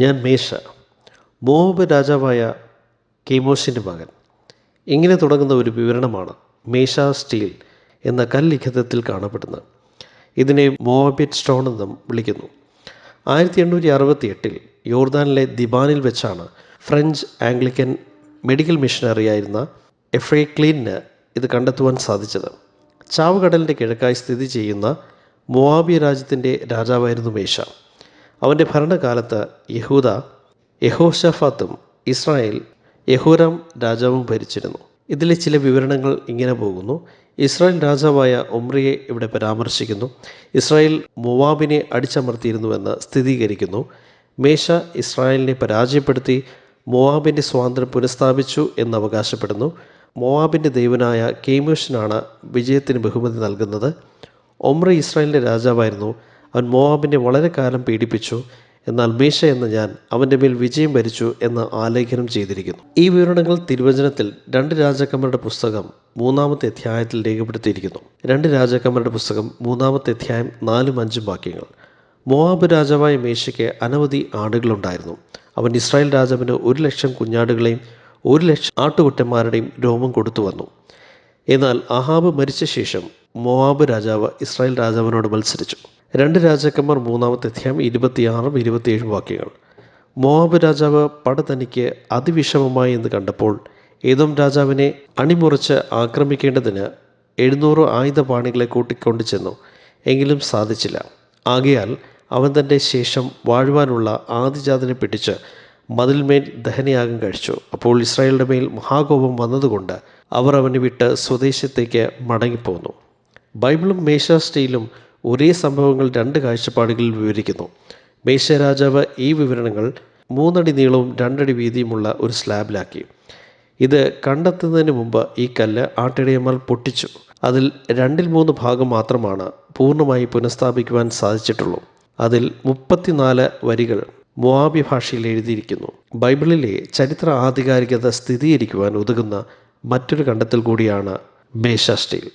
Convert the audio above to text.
ഞാൻ മേശ, മോവാബ് രാജാവായ കേമോശിൻ്റെ മകൻ. ഇങ്ങനെ തുടങ്ങുന്ന ഒരു വിവരണമാണ് മേശ സ്റ്റീൽ എന്ന കൽലിഖിതത്തിൽ കാണപ്പെടുന്നത്. ഇതിനെ മോവാബിറ്റ് സ്റ്റോൺ എന്നും വിളിക്കുന്നു. 1868 യോർദാനിലെ ദിബാനിൽ വെച്ചാണ് ഫ്രഞ്ച് ആംഗ്ലിക്കൻ മെഡിക്കൽ മിഷനറിയായിരുന്ന എഫ്രേക്ലീനിന് ഇത് കണ്ടെത്തുവാൻ സാധിച്ചത്. ചാവുകടലിൻ്റെ കിഴക്കായി സ്ഥിതി ചെയ്യുന്ന മോവാബിയ രാജ്യത്തിൻ്റെ രാജാവായിരുന്നു മേശ. അവൻ്റെ ഭരണകാലത്ത് യഹൂദ യഹോശഫാത്തും ഇസ്രായേൽ യഹോരാം രാജാവും ഭരിച്ചിരുന്നു. ഇതിലെ ചില വിവരണങ്ങൾ ഇങ്ങനെ പോകുന്നു. ഇസ്രായേൽ രാജാവായ ഒമ്രിയെ ഇവിടെ പരാമർശിക്കുന്നു. ഇസ്രായേൽ മോവാബിനെ അടിച്ചമർത്തിയിരുന്നുവെന്ന് സ്ഥിരീകരിക്കുന്നു. മേശ ഇസ്രായേലിനെ പരാജയപ്പെടുത്തി മോവാബിൻ്റെ സ്വാതന്ത്ര്യം പുനഃസ്ഥാപിച്ചു എന്ന് അവകാശപ്പെടുന്നു. മോവാബിൻ്റെ ദൈവനായ കേമോശിനാണ് വിജയത്തിന് ബഹുമതി നൽകുന്നത്. ഒമ്രി ഇസ്രായേലിൻ്റെ രാജാവായിരുന്നു. അവൻ മോവാബിനെ വളരെ കാലം പീഡിപ്പിച്ചു. എന്നാൽ മേശ എന്ന ഞാൻ അവൻ്റെ മേൽ വിജയം വരിച്ചു എന്ന് ആലേഖനം ചെയ്തിരിക്കുന്നു. ഈ വിവരണങ്ങൾ തിരുവചനത്തിൽ 2 രാജാക്കന്മാരുടെ പുസ്തകം 3-ാമത്തെ അധ്യായത്തിൽ രേഖപ്പെടുത്തിയിരിക്കുന്നു. 2 രാജാക്കന്മാരുടെ പുസ്തകം 3-ാമത്തെ അധ്യായം 4-5 വാക്യങ്ങൾ. മോവാബ് രാജാവായ മേശയ്ക്ക് അനവധി ആടുകളുണ്ടായിരുന്നു. അവൻ ഇസ്രായേൽ രാജാവിന് 100,000 കുഞ്ഞാടുകളെയും 100,000 ആട്ടുകൊറ്റന്മാരുടെയും രോമം കൊടുത്തു വന്നു. എന്നാൽ അഹാബ് മരിച്ച ശേഷം മോവാബ് രാജാവ് ഇസ്രായേൽ രാജാവിനോട് മത്സരിച്ചു. 2 രാജാക്കന്മാർ 3-ാമത്തെ അധ്യായം 26-27 വാക്യങ്ങൾ. മോവാബ് രാജാവ് പട തനിക്ക് അതിവിഷമമായി എന്ന് കണ്ടപ്പോൾ ഏദോം രാജാവിനെ അണിമുറിച്ച് ആക്രമിക്കേണ്ടതിന് 700 ആയുധപാണികളെ കൂട്ടിക്കൊണ്ടു ചെന്നു. എങ്കിലും സാധിച്ചില്ല. ആകയാൽ അവൻ തൻ്റെ ശേഷം വാഴുവാനുള്ള ആദിജാതനെ പിടിച്ച് മതിൽമേൽ ദഹനയാഗം കഴിച്ചു. അപ്പോൾ ഇസ്രായേലിൻ്റെ മേൽ മഹാകോപം വന്നതുകൊണ്ട് അവർ അവനെ വിട്ട് സ്വദേശത്തേക്ക് മടങ്ങിപ്പോന്നു. ബൈബിളും മേശ സ്റ്റീലും ഒരേ സംഭവങ്ങൾ 2 കാഴ്ചപ്പാടുകളിൽ വിവരിക്കുന്നു. മേശ രാജാവ് ഈ വിവരണങ്ങൾ 3 അടി നീളവും 2 അടി വീതിയുമുള്ള ഒരു സ്ലാബിലാക്കി. ഇത് കണ്ടെത്തുന്നതിന് മുമ്പ് ഈ കല്ല് ആട്ടിടയന്മാർ പൊട്ടിച്ചു. അതിൽ 2/3 ഭാഗം മാത്രമാണ് പൂർണ്ണമായി പുനഃസ്ഥാപിക്കുവാൻ സാധിച്ചിട്ടുള്ളൂ. അതിൽ 34 വരികൾ മോവാബി ഭാഷയിൽ എഴുതിയിരിക്കുന്നു. ബൈബിളിലെ ചരിത്ര ആധികാരികത സ്ഥിരീകരിക്കുവാൻ ഉതകുന്ന മറ്റൊരു കണ്ടെത്തൽ കൂടിയാണ് മേശ സ്റ്റീൽ.